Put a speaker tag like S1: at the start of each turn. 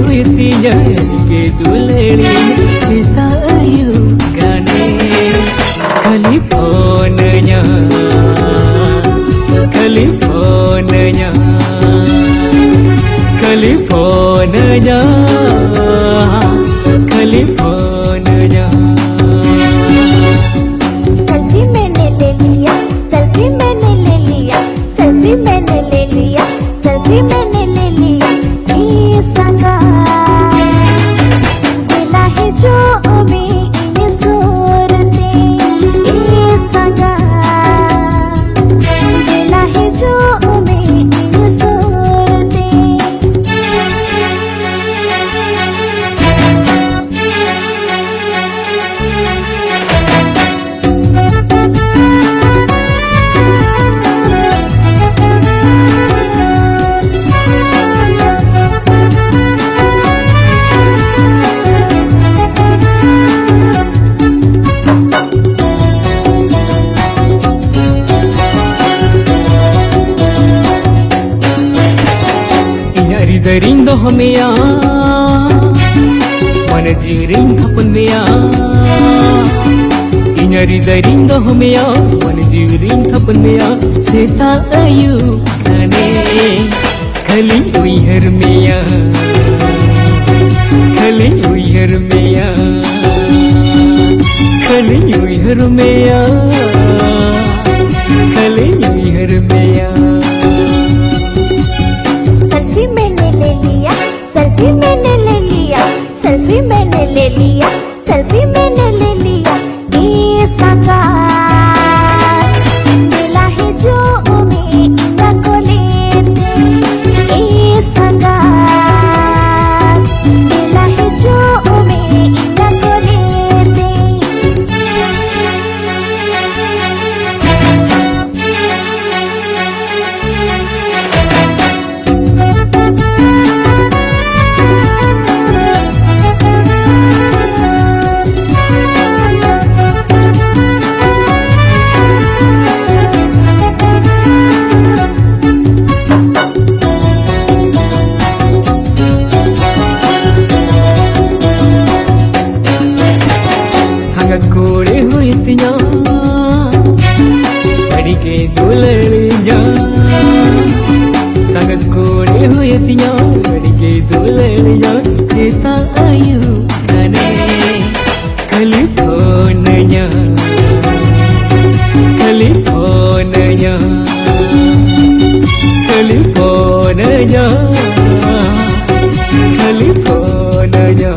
S1: huitinya ke dulerinya kita ayu gane California California California California
S2: selfie मैंने ले लिया selfie मैंने ले लिया सेल्फी मैंने ले लिया सेल्फी मैंने ले लिया ये संगा दिला है जो अभी ये सूरते ये संगा दिला है जो अभी ये सूरते
S1: Daring doh mea mana jiring thapun mea inyari daring doh mea mana jiring thapun mea seta ayu kane khali uihar mea khali uihar mea khali uihar mea khali uihar mea
S2: selfie मैंने ले लिया selfie मैंने ले लिया selfie मैंने ले लिया selfie मैंने ले लिया ये संगा दिला है जो उम्मीद को लेते ये संगा दिला है जो उम्मीद को लेते
S1: Kore huitinya badi ke dulerinya sangat kore huitinya badi ke dulerinya seta ayu gane California California California California